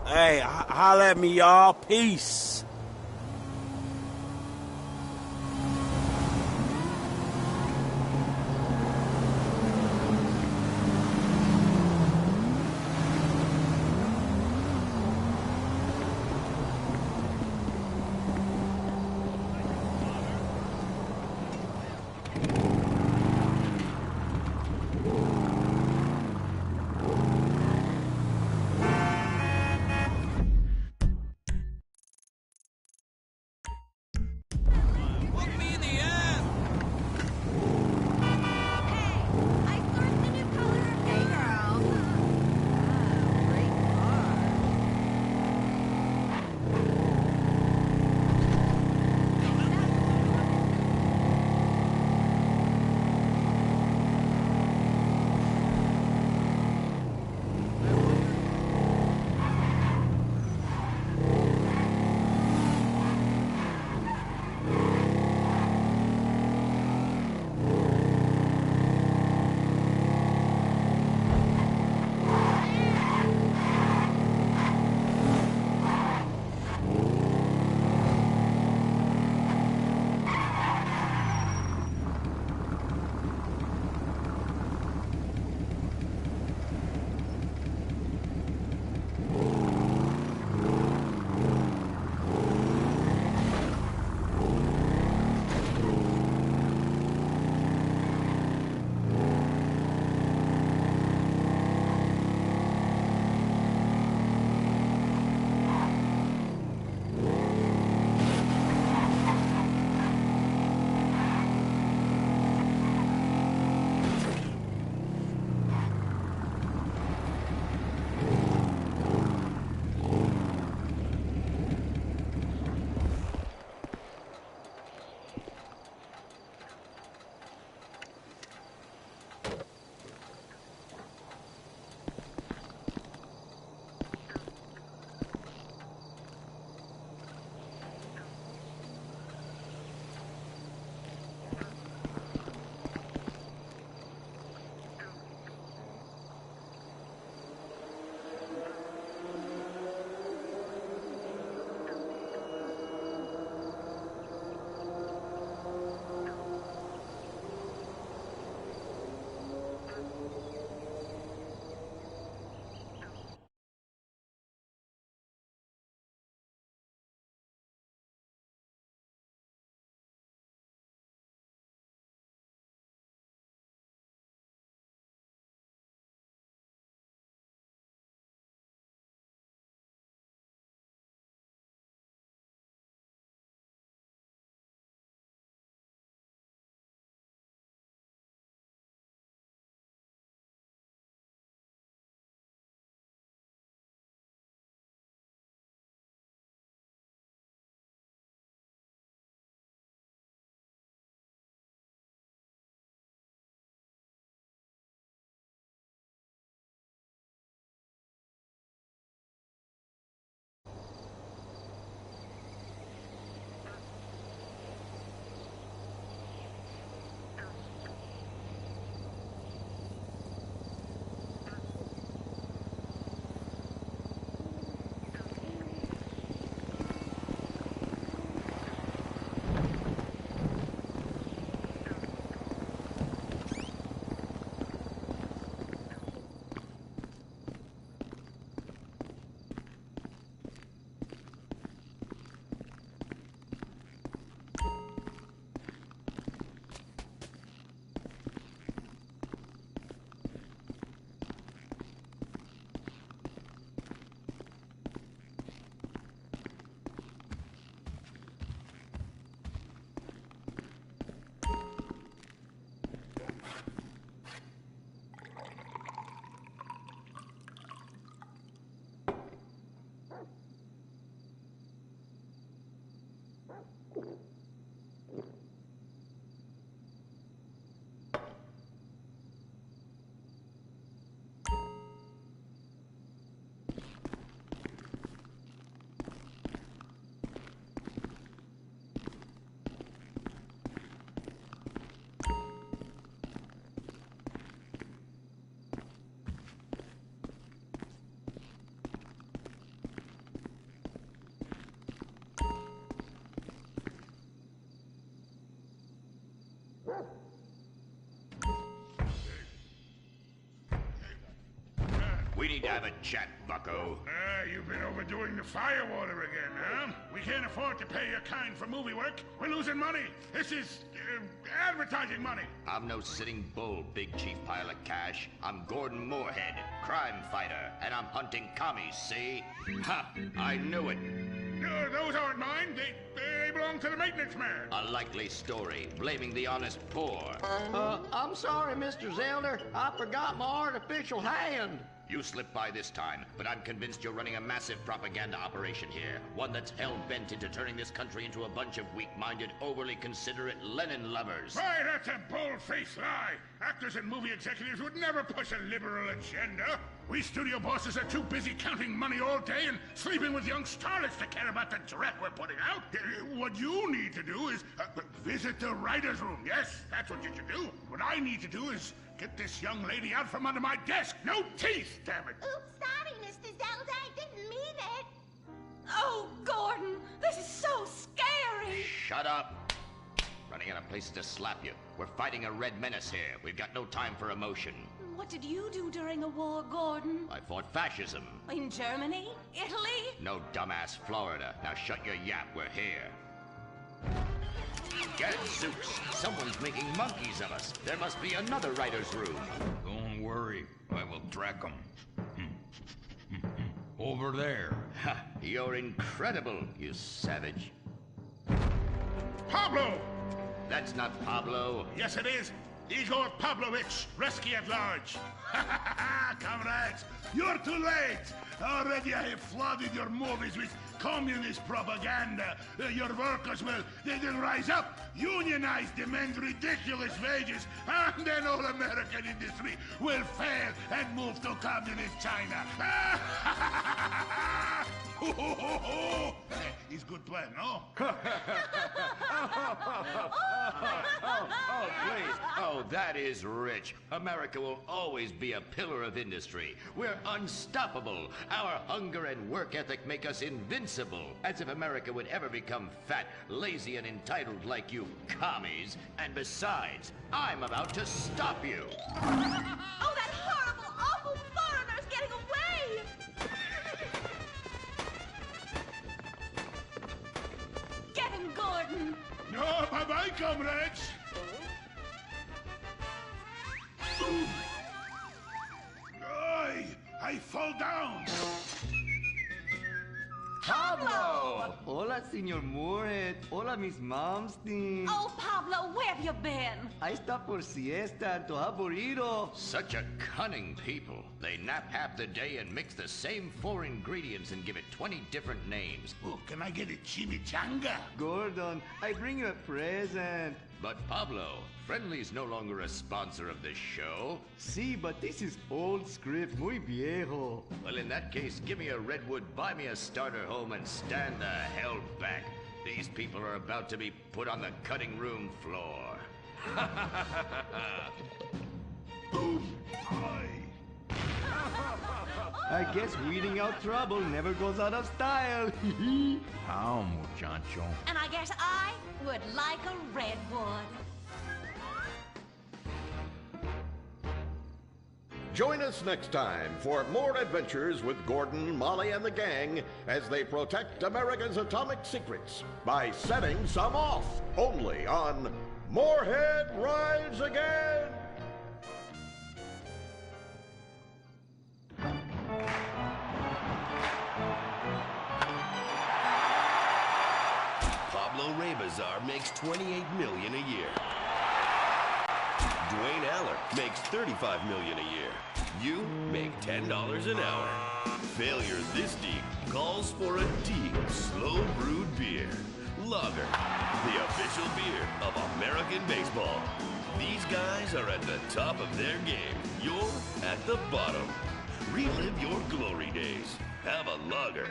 Hey, holla at me, y'all. Peace. We need to have a chat, bucko. You've been overdoing the firewater again, huh? We can't afford to pay your kind for movie work. We're losing money. This is advertising money. I'm no sitting bull, big chief pile of cash. I'm Gordon Moorhead, crime fighter, and I'm hunting commies, see? Ha! I knew it. Those aren't mine. They belong to the maintenance man. A likely story, blaming the honest poor. I'm sorry, Mr. Zelder. I forgot my artificial hand. You slipped by this time, but I'm convinced you're running a massive propaganda operation here. One that's hell-bent into turning this country into a bunch of weak-minded, overly considerate Lenin lovers. Why, that's a bold-faced lie. Actors and movie executives would never push a liberal agenda. We studio bosses are too busy counting money all day and sleeping with young starlets to care about the dreck we're putting out. What you need to do is visit the writer's room. Yes, that's what you should do. What I need to do is get this young lady out from under my desk. No teeth, damn it. Oops, sorry, Mr. Zelda. I didn't mean it. Oh, Gordon, this is so scary. Shut up. Running out of places to slap you. We're fighting a red menace here. We've got no time for emotion. What did you do during the war, Gordon? I fought fascism. In Germany? Italy? No, dumbass, Florida. Now shut your yap, we're here. Gadzooks! Someone's making monkeys of us. There must be another writer's room. Don't worry, I will track them. Over there. Ha! You're incredible, you savage. Pablo! That's not Pablo. Yes, it is. Igor Pavlovich, rescue at large. Comrades, you're too late. Already I have flooded your movies with communist propaganda. Your workers they'll rise up, unionize, demand ridiculous wages, and then all American industry will fail and move to communist China. It's good plan, no? Oh, please. Oh, that is rich. America will always be a pillar of industry. We're unstoppable. Our hunger and work ethic make us invincible. As if America would ever become fat, lazy, and entitled like you commies. And besides, I'm about to stop you. Oh, that horrible, awful foreigner's getting away! Get him, Gordon! No, bye-bye, comrades. I fall down. Pablo! Hola, Senor Moorhead. Hola, Miss Malmsteen. Oh, Pablo, where have you been? I stopped for siesta and to have burrito. Such a cunning people. They nap half the day and mix the same 4 ingredients and give it 20 different names. Oh, can I get a chimichanga? Gordon, I bring you a present. But Pablo, Friendly's no longer a sponsor of this show. Sí, but this is old script, muy viejo. Well, in that case, give me a redwood, buy me a starter home, and stand the hell back. These people are about to be put on the cutting room floor. Boom! I guess weeding out trouble never goes out of style. How, muchacho? And I guess I would like a redwood. Join us next time for more adventures with Gordon, Molly, and the gang as they protect America's atomic secrets by setting some off. Only on Moorhead Rides Again! Pablo Rebazar makes $28 million a year. Dwayne Aller makes $35 million a year. You make $10 an hour. Failure this deep calls for a deep, slow brewed beer. Lager, the official beer of American baseball. These guys are at the top of their game. You're at the bottom. Relive your glory days. Have a lager.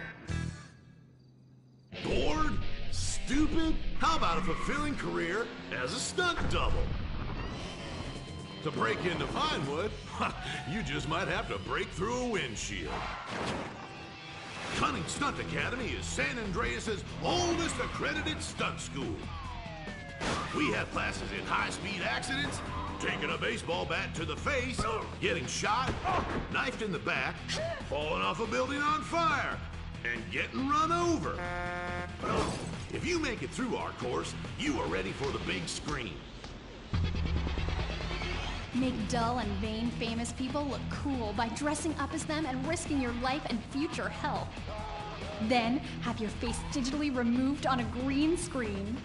Bored? Stupid? How about a fulfilling career as a stunt double? To break into Vinewood, you just might have to break through a windshield. Cunning Stunt Academy is San Andreas' oldest accredited stunt school. We have classes in high-speed accidents, taking a baseball bat to the face, getting shot, knifed in the back, falling off a building on fire, and getting run over. If you make it through our course, you are ready for the big screen. Make dull and vain famous people look cool by dressing up as them and risking your life and future health. Then, have your face digitally removed on a green screen.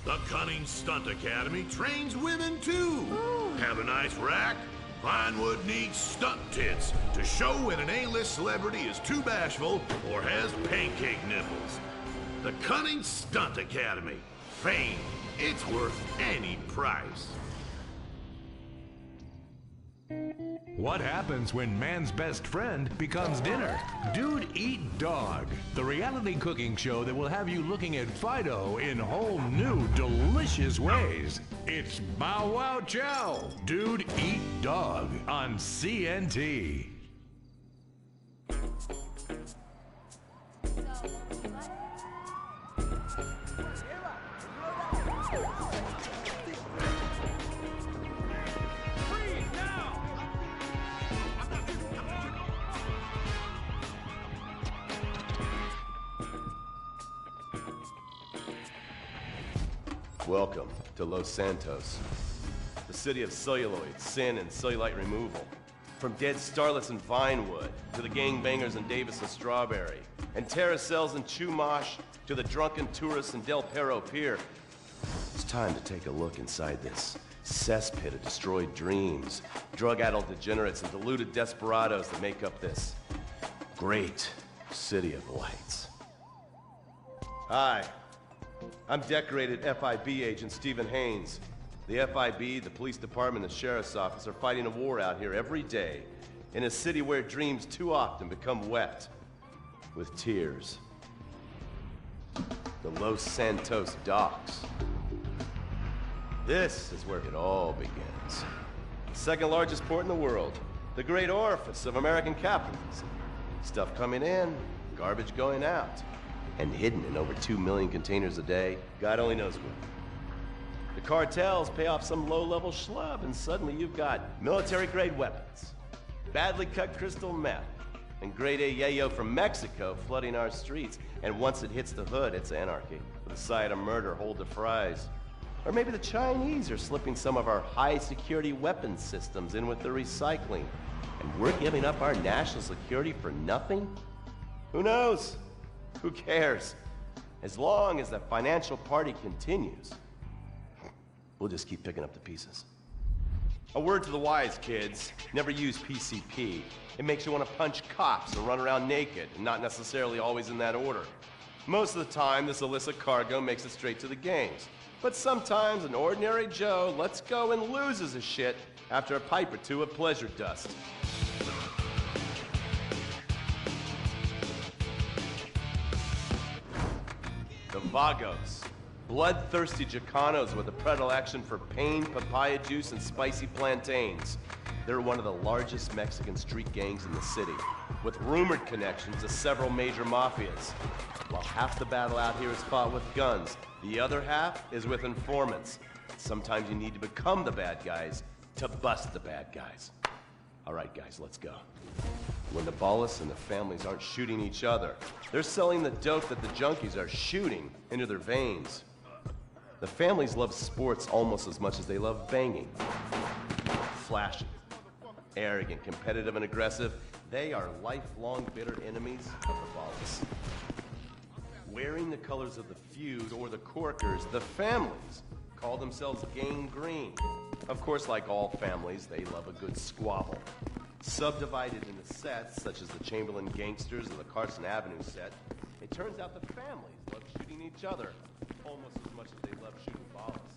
The Cunning Stunt Academy trains women too. Ooh. Have a nice rack? Vinewood needs stunt tits to show when an A-list celebrity is too bashful or has pancake nipples. The Cunning Stunt Academy. Fame. It's worth any price. What happens when man's best friend becomes dinner? Dude Eat Dog, the reality cooking show that will have you looking at Fido in whole new, delicious ways. It's Bow Wow Chow, Dude Eat Dog on CNT. Welcome to Los Santos, the city of celluloid, sin, and cellulite removal. From dead starlets in Vinewood, to the gangbangers in Davis and Strawberry, and terracels in Chumash, to the drunken tourists in Del Perro Pier. It's time to take a look inside this cesspit of destroyed dreams, drug-addled degenerates, and deluded desperados that make up this great city of lights. Hi. I'm decorated FIB agent Stephen Haynes. The FIB, the police department, and the sheriff's office are fighting a war out here every day in a city where dreams too often become wet with tears. The Los Santos docks. This is where it all begins. The second largest port in the world, the great orifice of American capitalism. Stuff coming in, garbage going out. And hidden in over 2 million containers a day, God only knows where. The cartels pay off some low-level schlub, and suddenly you've got military-grade weapons, badly cut crystal meth, and grade A yayo from Mexico flooding our streets. And once it hits the hood, it's anarchy, with a side of murder hold to fries. Or maybe the Chinese are slipping some of our high-security weapons systems in with the recycling, and we're giving up our national security for nothing? Who knows? Who cares? As long as the financial party continues, we'll just keep picking up the pieces. A word to the wise, kids. Never use PCP. It makes you want to punch cops and run around naked, and not necessarily always in that order. Most of the time, this illicit cargo makes it straight to the gangs. But sometimes an ordinary Joe lets go and loses his shit after a pipe or two of pleasure dust. The Vagos, bloodthirsty Chicanos with a predilection for pain, papaya juice, and spicy plantains. They're one of the largest Mexican street gangs in the city, with rumored connections to several major mafias. While half the battle out here is fought with guns, the other half is with informants. Sometimes you need to become the bad guys to bust the bad guys. All right, guys, let's go. When the Ballas and the families aren't shooting each other, they're selling the dope that the junkies are shooting into their veins. The families love sports almost as much as they love banging. Flashy, arrogant, competitive, and aggressive, they are lifelong bitter enemies of the Ballas. Wearing the colors of the feud or the Corkers, the families call themselves Gang Green. Of course, like all families, they love a good squabble. Subdivided into sets, such as the Chamberlain Gangsters or the Carson Avenue set, it turns out the families love shooting each other almost as much as they love shooting Ballas.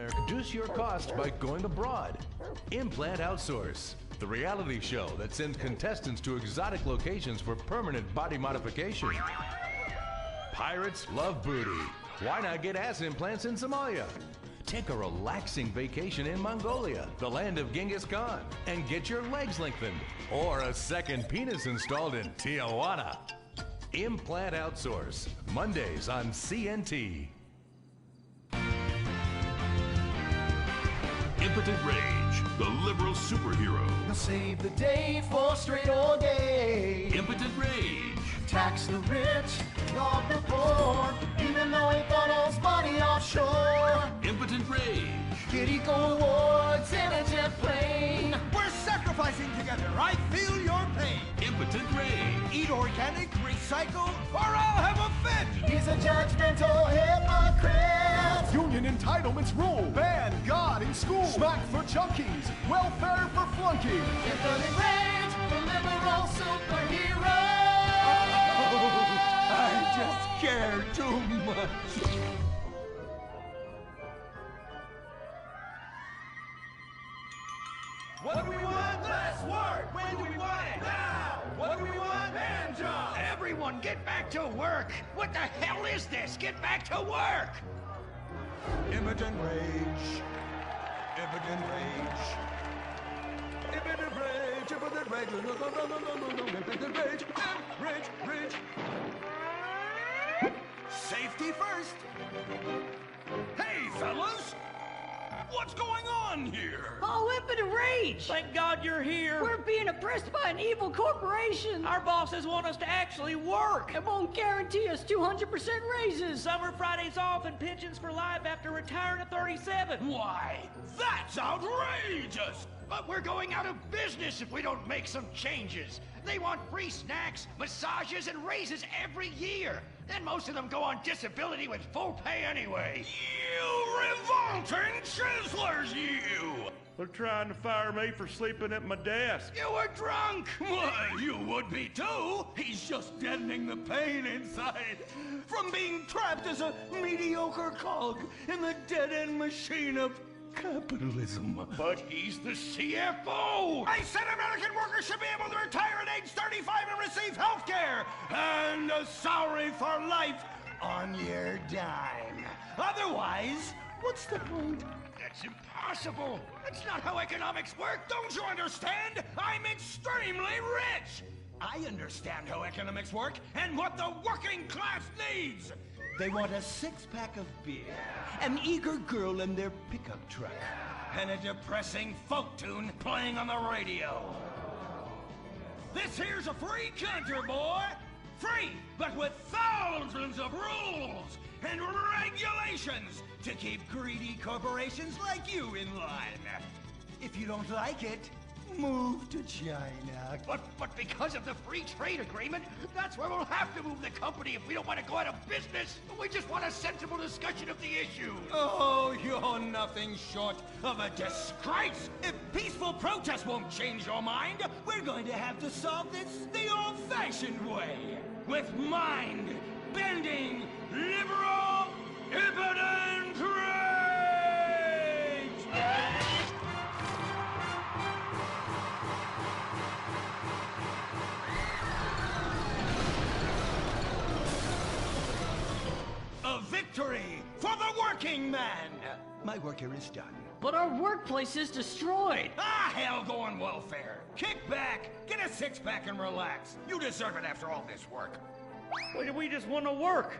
America. Reduce your cost by going abroad. Implant Outsource, the reality show that sends contestants to exotic locations for permanent body modification. Pirates love booty. Why not get ass implants in Somalia? Take a relaxing vacation in Mongolia, the land of Genghis Khan, and get your legs lengthened. Or a second penis installed in Tijuana. Implant Outsource, Mondays on CNT. Impotent Rage, the liberal superhero. He'll save the day for straight or gay. Impotent Rage. Tax the rich, rob the poor, even though he funnels money offshore. Impotent Rage. Get eco awards in a jet plane. We're sacrificing together. I feel your pain. Impotent Rage. Eat organic, recycle, or I'll have a fit. He's a judgmental hypocrite. Union entitlements rule. Ban God in school. Smack for junkies. Welfare for flunkies. Impotent Rage, the liberal superhero. I just care too much. What do we want? Less work. When do we want it? Now. What do we want? Hand job. Everyone, get back to work. What the hell is this? Get back to work. Impotent Rage. Impotent Rage. Impotent Rage. Impotent Rage. No. Impotent Rage. Rage. Safety first. Hey, fellas. What's going on here? Oh, Impotent Rage! Thank God you're here. We're being oppressed by an evil corporation. Our bosses want us to actually work. And won't guarantee us 200% raises. Summer Fridays off and pensions for life after retiring at 37. Why, that's outrageous! But we're going out of business if we don't make some changes. They want free snacks, massages, and raises every year. And most of them go on disability with full pay anyway. You revolting chiselers, you! They're trying to fire me for sleeping at my desk. You were drunk! Well, you would be too. He's just deadening the pain inside from being trapped as a mediocre cog in the dead-end machine of capitalism. But he's the CFO! I said American workers should be able to retire at age 35 and receive health care and a salary for life on your dime. Otherwise, what's the point? That's impossible. That's not how economics work. Don't you understand? I'm extremely rich. I understand how economics work and what the working class needs. They want a six-pack of beer, an eager girl in their pickup truck, and a depressing folk tune playing on the radio. This here's a free country, boy. Free, but with thousands of rules and regulations to keep greedy corporations like you in line. If you don't like it, move to China. But because of the free trade agreement, that's where we'll have to move the company if we don't want to go out of business. We just want a sensible discussion of the issue. Oh, you're nothing short of a disgrace. If peaceful protest won't change your mind, we're going to have to solve this the old-fashioned way. With mind-bending, liberal, impotent rage! A victory for the working man! My work here is done. But our workplace is destroyed. Ah, hell, go on welfare. Kick back, get a six-pack and relax. You deserve it after all this work. We just want to work.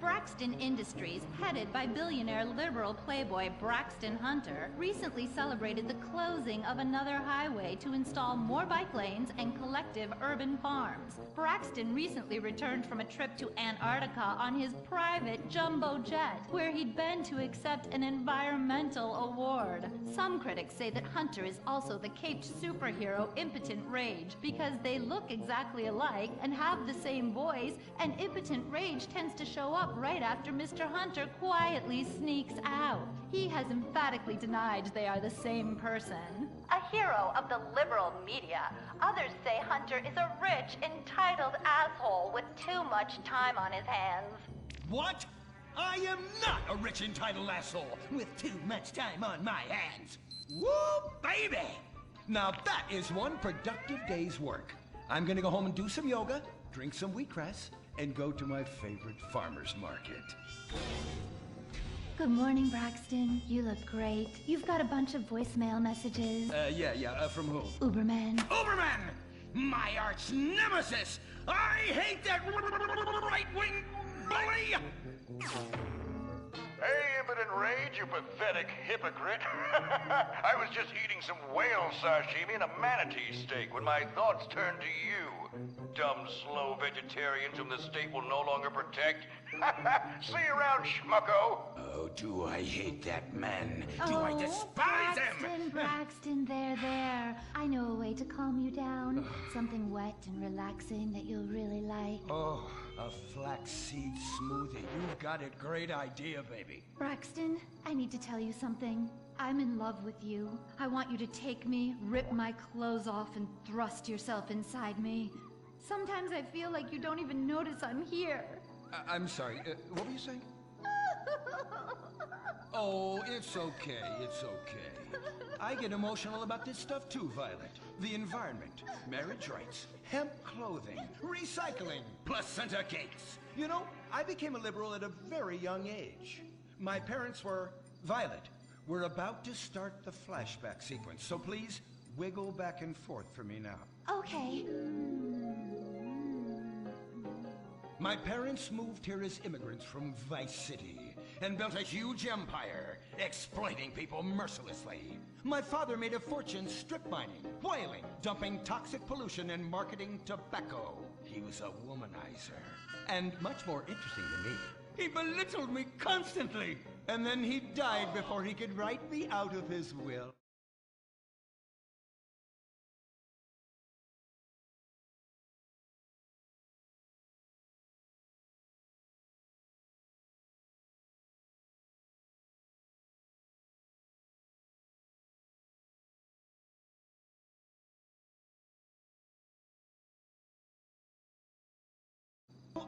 Braxton Industries, headed by billionaire liberal playboy Braxton Hunter, recently celebrated the closing of another highway to install more bike lanes and collective urban farms. Braxton recently returned from a trip to Antarctica on his private jumbo jet, where he'd been to accept an environmental award. Some critics say that Hunter is also the caped superhero Impotent Rage, because they look exactly alike and have the same voice, and Impotent Rage tends to show up right after Mr. Hunter quietly sneaks out. He has emphatically denied they are the same person. A hero of the liberal media, others say Hunter is a rich, entitled asshole with too much time on his hands. What? I am not a rich entitled asshole with too much time on my hands. Woo, baby! Now that is one productive day's work. I'm gonna go home and do some yoga, drink some wheatgrass, and go to my favorite farmer's market. Good morning, Braxton. You look great. You've got a bunch of voicemail messages. From who? Uberman. Uberman! My arch nemesis! I hate that right-wing bully! Hey, Impotent Rage, you pathetic hypocrite. I was just eating some whale sashimi and a manatee steak when my thoughts turned to you. Dumb, slow vegetarians whom the state will no longer protect. See you around, schmucko. Oh, do I hate that man. Do I despise him? Braxton, there. I know a way to calm you down. Something wet and relaxing that you'll really like. Oh, a flaxseed smoothie. You've got a great idea, baby. Braxton, I need to tell you something. I'm in love with you. I want you to take me, rip my clothes off, and thrust yourself inside me. Sometimes I feel like you don't even notice I'm here. I'm sorry, what were you saying? Oh, it's okay. I get emotional about this stuff too, Violet. The environment, marriage rights, hemp clothing, recycling, placenta cakes. You know, I became a liberal at a very young age. My parents were, Violet, we're about to start the flashback sequence, so please wiggle back and forth for me now. Okay. My parents moved here as immigrants from Vice City and built a huge empire, exploiting people mercilessly. My father made a fortune strip mining, whaling, dumping toxic pollution, and marketing tobacco. He was a womanizer. And much more interesting than me, he belittled me constantly. And then he died before he could write me out of his will.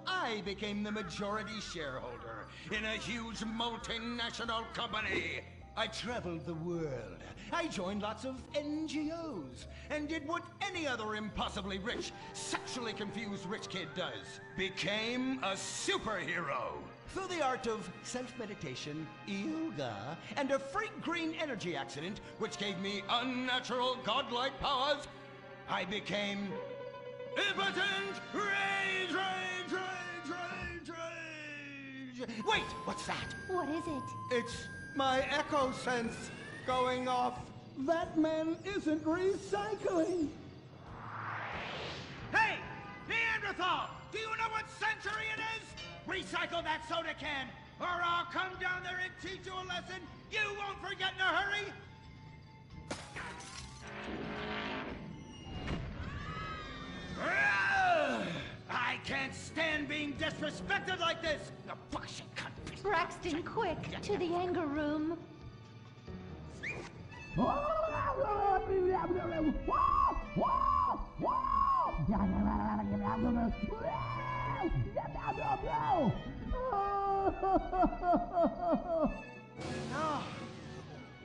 I became the majority shareholder in a huge multinational company. I traveled the world. I joined lots of NGOs and did what any other impossibly rich, sexually confused rich kid does. Became a superhero. Through the art of self-meditation, yoga, and a freak green energy accident, which gave me unnatural godlike powers, I became Impotent Rage! Wait, what's that? What is it? It's my echo sense going off. That man isn't recycling. Hey, Neanderthal! Do you know what century it is? Recycle that soda can, or I'll come down there and teach you a lesson you won't forget in a hurry! I can't stand being disrespected like this! The bullshit cunt. Braxton, quick, to the anger room. Oh,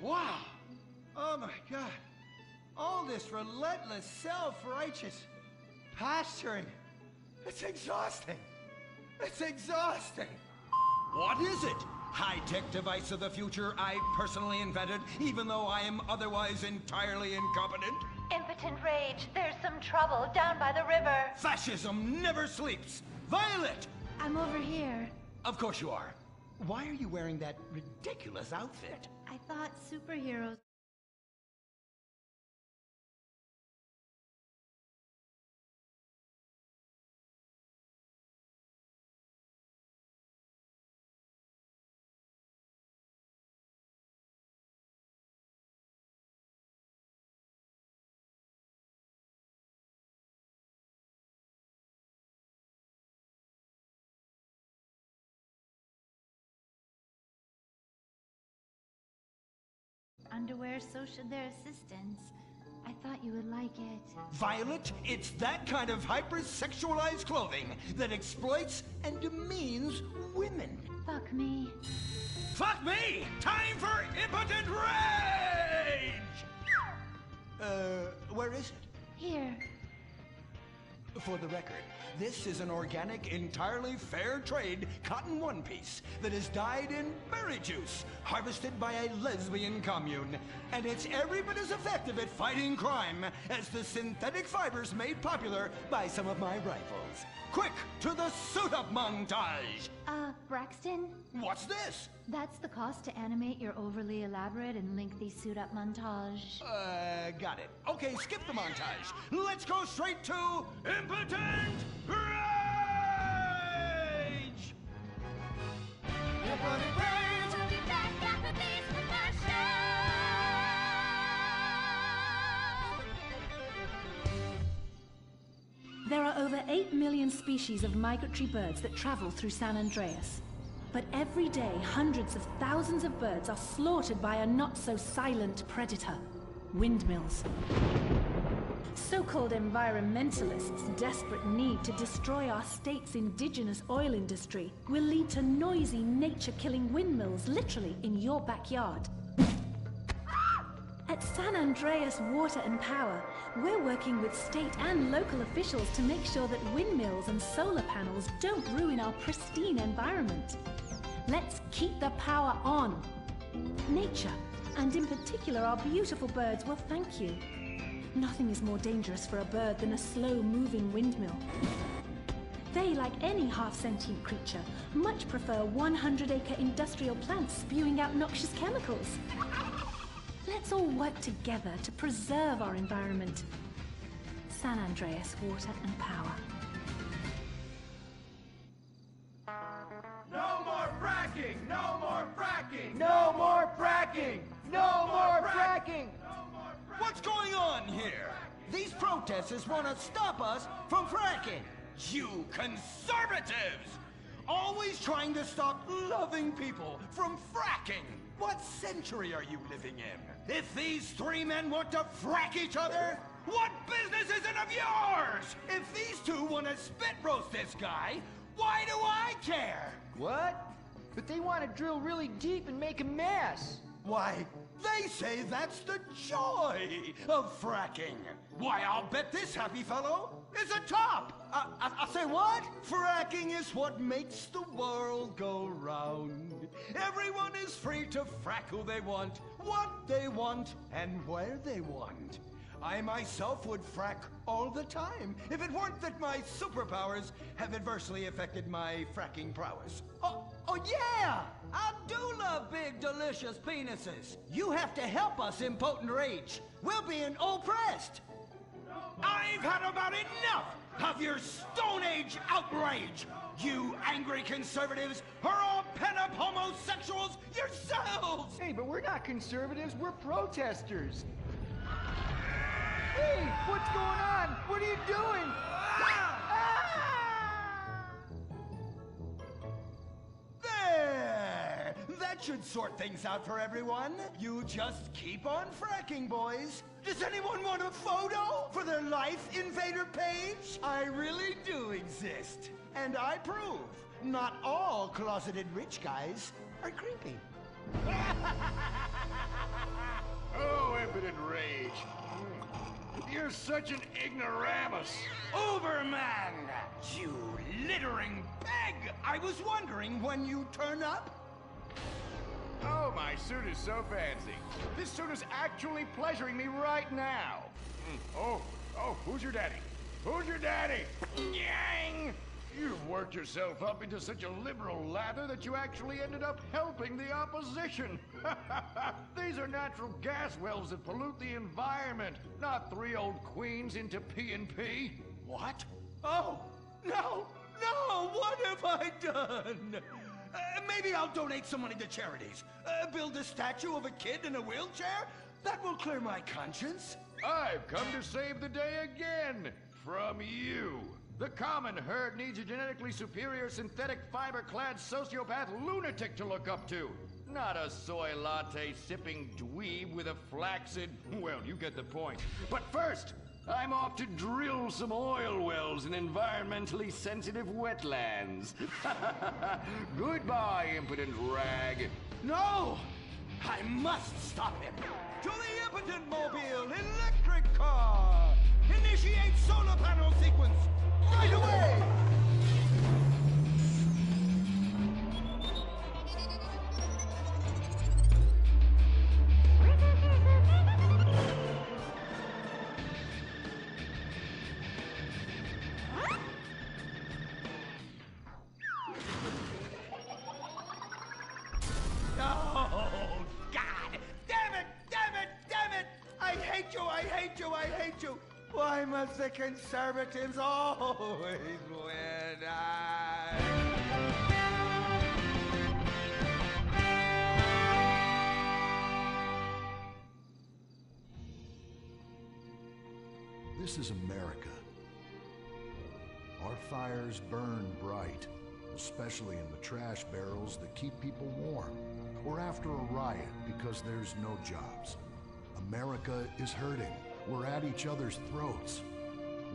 wow. Oh my God. All this relentless self-righteous posturing. It's exhausting. It's exhausting. What is it? High-tech device of the future I personally invented, even though I am otherwise entirely incompetent? Impotent Rage, there's some trouble down by the river. Fascism never sleeps. Violet! I'm over here. Of course you are. Why are you wearing that ridiculous outfit? I thought superheroes... underwear, so should their assistants. I thought you would like it. Violet, it's that kind of hypersexualized clothing that exploits and demeans women. Fuck me. Fuck me! Time for impotent rage! Where is it? Here. For the record, this is an organic, entirely fair trade cotton one piece that is dyed in berry juice, harvested by a lesbian commune. And it's every bit as effective at fighting crime as the synthetic fibers made popular by some of my rivals. Quick, to the suit-up montage! Braxton? What's this? That's the cost to animate your overly elaborate and lengthy suit-up montage. Got it. Okay, skip the montage. Let's go straight to Impotent Rage! Impotent Rage! We'll be back after this commercial. There are over 8 million species of migratory birds that travel through San Andreas. But every day, hundreds of thousands of birds are slaughtered by a not-so-silent predator, windmills. So-called environmentalists' desperate need to destroy our state's indigenous oil industry will lead to noisy, nature-killing windmills literally in your backyard. At San Andreas Water and Power, we're working with state and local officials to make sure that windmills and solar panels don't ruin our pristine environment. Let's keep the power on. Nature, and in particular our beautiful birds, will thank you. Nothing is more dangerous for a bird than a slow-moving windmill. They, like any half-sentient creature, much prefer 100-acre industrial plants spewing out noxious chemicals. Let's all work together to preserve our environment. San Andreas Water and Power. No more fracking! No more fracking! No more fracking! No more fracking! What's going on here? These protesters want to stop us from fracking. You conservatives! Always trying to stop loving people from fracking. What century are you living in? If these three men want to frack each other, what business is it of yours? If these two want to spit roast this guy, why do I care? What? But they want to drill really deep and make a mess. Why, they say that's the joy of fracking. Why, I'll bet this happy fellow is a top. I say what? Fracking is what makes the world go round. Everyone is free to frack who they want, what they want, and where they want. I myself would frack all the time if it weren't that my superpowers have adversely affected my fracking prowess. Oh yeah! I do love big, delicious penises. You have to help us, Impotent Rage. We're being oppressed. I've had about enough of your Stone Age outrage. You angry conservatives are all pent-up homosexuals yourselves. Hey, but we're not conservatives, we're protesters. Hey, what's going on? What are you doing? There! That should sort things out for everyone. You just keep on fracking, boys. Does anyone want a photo for their Life Invader page? I really do exist. And I prove not all closeted rich guys are creepy. Oh, Impotent Rage. You're such an ignoramus. Uberman! You littering peg! I was wondering when you turn up. Oh, my suit is so fancy. This suit is actually pleasuring me right now. Oh, who's your daddy? Who's your daddy? Yang! You've worked yourself up into such a liberal lather that you actually ended up helping the opposition. These are natural gas wells that pollute the environment, not 3 old queens into P&P. What? Oh, no, what have I done? Maybe I'll donate some money to charities. Build a statue of a kid in a wheelchair? That will clear my conscience. I've come to save the day again from you. The common herd needs a genetically superior synthetic fiber-clad sociopath lunatic to look up to. Not a soy latte sipping dweeb with a flaccid... Well, you get the point. But first, I'm off to drill some oil wells in environmentally sensitive wetlands. Goodbye, impotent rag. No! I must stop him! To the impotent mobile electric car! Initiate solar panel sequence! Right away! Why must the conservatives always win? This is America. Our fires burn bright, especially in the trash barrels that keep people warm, or after a riot because there's no jobs. America is hurting. We're at each other's throats,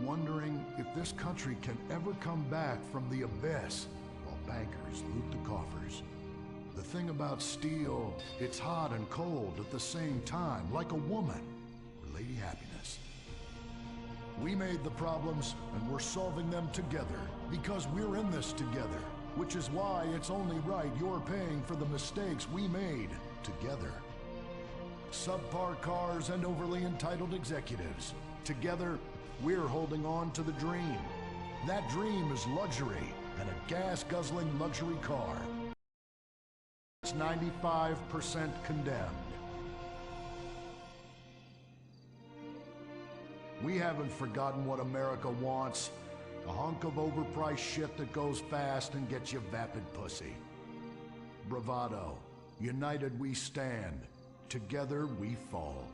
wondering if this country can ever come back from the abyss while bankers loot the coffers. The thing about steel, it's hot and cold at the same time, like a woman or Lady Happiness. We made the problems, and we're solving them together, because we're in this together, which is why it's only right you're paying for the mistakes we made together. Subpar cars and overly entitled executives. Together, we're holding on to the dream. That dream is luxury, and a gas-guzzling luxury car. It's 95% condemned. We haven't forgotten what America wants. A hunk of overpriced shit that goes fast and gets you vapid pussy. Bravado. United we stand. Together we fall.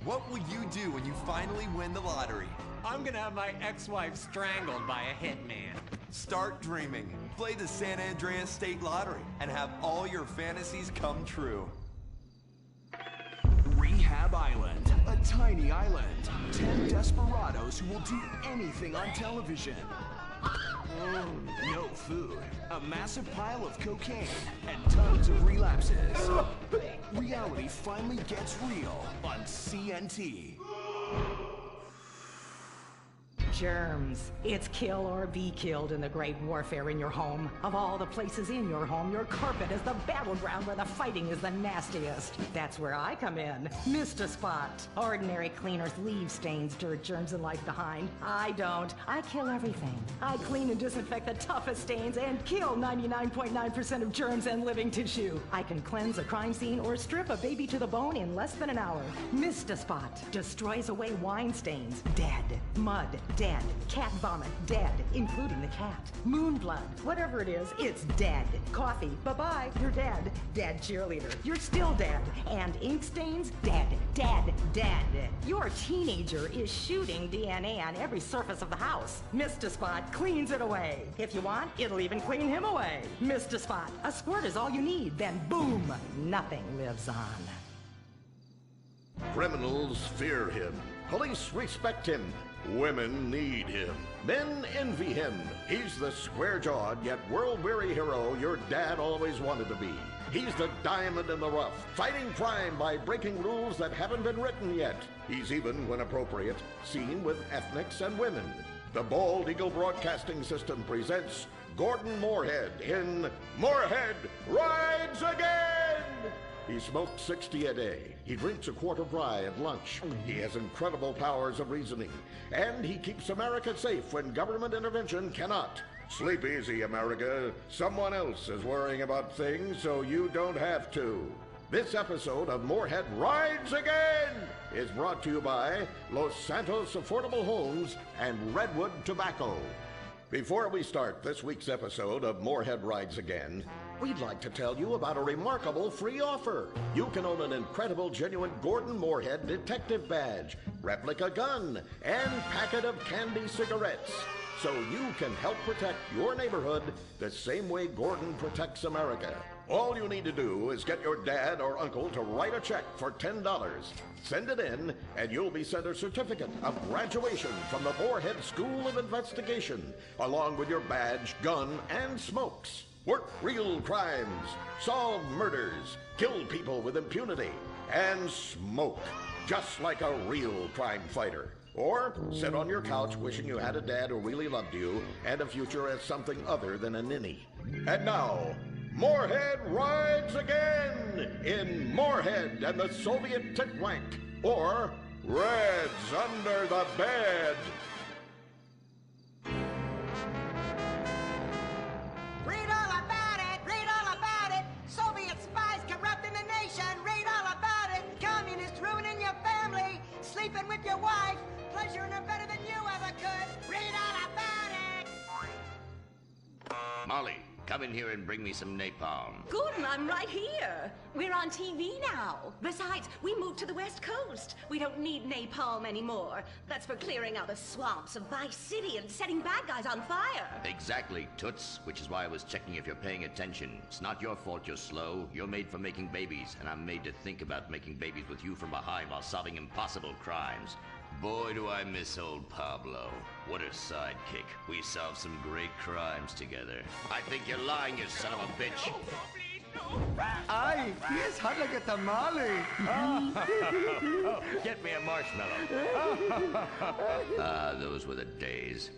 What will you do when you finally win the lottery? I'm gonna have my ex-wife strangled by a hitman. Start dreaming. Play the San Andreas State Lottery and have all your fantasies come true. Rehab Island, a tiny island. 10 desperados who will do anything on television. No food, a massive pile of cocaine, and tons of relapses. Reality finally gets real on CNT. Germs. It's kill or be killed in the great warfare in your home. Of all the places in your home, your carpet is the battleground where the fighting is the nastiest. That's where I come in. Mr. Spot. Ordinary cleaners leave stains, dirt, germs, and life behind. I don't. I kill everything. I clean and disinfect the toughest stains and kill 99.9% of germs and living tissue. I can cleanse a crime scene or strip a baby to the bone in less than an hour. Mr. Spot destroys away wine stains. Dead. Mud. Dead. Cat vomit, dead, including the cat. Moon blood, whatever it is, it's dead. Coffee, bye-bye, you're dead. Dead cheerleader, you're still dead. And ink stains, dead, dead, dead. Your teenager is shooting DNA on every surface of the house. Mr. Spot cleans it away. If you want, it'll even clean him away. Mr. Spot, a squirt is all you need, then boom, nothing lives on. Criminals fear him. Police respect him. Women need him. Men envy him. He's the square-jawed yet world-weary hero your dad always wanted to be. He's the diamond in the rough, fighting crime by breaking rules that haven't been written yet. He's even, when appropriate, seen with ethnics and women. The Bald Eagle Broadcasting System presents Gordon Moorhead in Moorhead Rides Again! He smokes 60 a day. He drinks a quart of rye at lunch. He has incredible powers of reasoning. And he keeps America safe when government intervention cannot. Sleep easy, America. Someone else is worrying about things so you don't have to. This episode of Moorhead Rides Again is brought to you by Los Santos Affordable Homes and Redwood Tobacco. Before we start this week's episode of Moorhead Rides Again, we'd like to tell you about a remarkable free offer. You can own an incredible, genuine Gordon Moorhead detective badge, replica gun, and packet of candy cigarettes. So you can help protect your neighborhood the same way Gordon protects America. All you need to do is get your dad or uncle to write a check for $10. Send it in, and you'll be sent a certificate of graduation from the Moorhead School of Investigation, along with your badge, gun, and smokes. Work real crimes, solve murders, kill people with impunity, and smoke, just like a real crime fighter. Or sit on your couch wishing you had a dad who really loved you and a future as something other than a ninny. And now, Moorhead rides again in Moorhead and the Soviet Titwank, or Reds Under the Bed. Read all about it! Read all about it! Soviet spies corrupting the nation! Read all about it! Communists ruining your family! Sleeping with your wife! Pleasuring her better than you ever could! Read all about it! Molly, come in here and bring me some napalm. Gordon, I'm right here. We're on TV now. Besides, we moved to the West Coast. We don't need napalm anymore. That's for clearing out the swamps of Vice City and setting bad guys on fire. Exactly, Toots, which is why I was checking if you're paying attention. It's not your fault you're slow. You're made for making babies, and I'm made to think about making babies with you from behind while solving impossible crimes. Boy, do I miss old Pablo. What a sidekick. We solved some great crimes together. I think you're lying, you son of a bitch. Ay, yes, hot like a tamale. Oh, get me a marshmallow. Those were the days.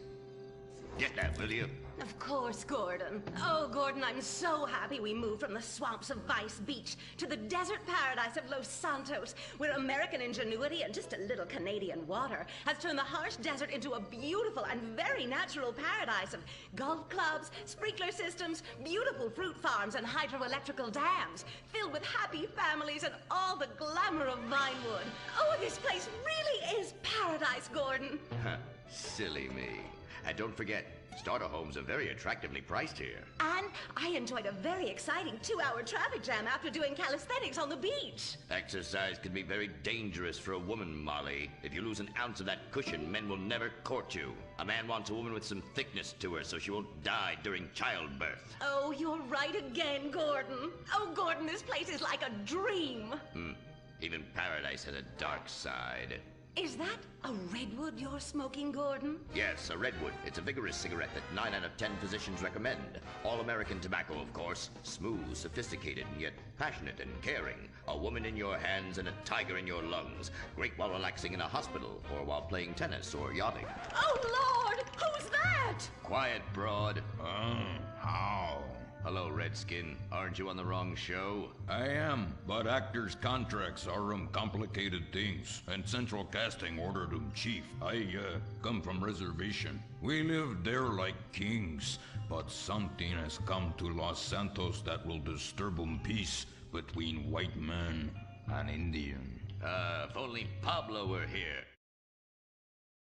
Get that, will you? Of course, Gordon. Oh, Gordon, I'm so happy we moved from the swamps of Vice Beach to the desert paradise of Los Santos, where American ingenuity and just a little Canadian water has turned the harsh desert into a beautiful and very natural paradise of golf clubs, sprinkler systems, beautiful fruit farms, and hydroelectrical dams, filled with happy families and all the glamour of Vinewood. Oh, this place really is paradise, Gordon. Silly me. And don't forget, starter homes are very attractively priced here. And I enjoyed a very exciting 2-hour traffic jam after doing calisthenics on the beach. Exercise can be very dangerous for a woman, Molly. If you lose an ounce of that cushion, men will never court you. A man wants a woman with some thickness to her so she won't die during childbirth. Oh, you're right again, Gordon. Oh, Gordon, this place is like a dream. Even paradise has a dark side. Is that a redwood you're smoking, Gordon? Yes, a redwood. It's a vigorous cigarette that 9 out of 10 physicians recommend. All American tobacco, of course. Smooth, sophisticated, and yet passionate and caring. A woman in your hands and a tiger in your lungs. Great while relaxing in a hospital, or while playing tennis or yachting. Oh, Lord! Who's that? Quiet, broad. How? Hello, Redskin. Aren't you on the wrong show? I am, but actors' contracts are complicated things, and Central Casting ordered chief. I come from reservation. We live there like kings, but something has come to Los Santos that will disturb peace between white men and Indian. If only Pablo were here.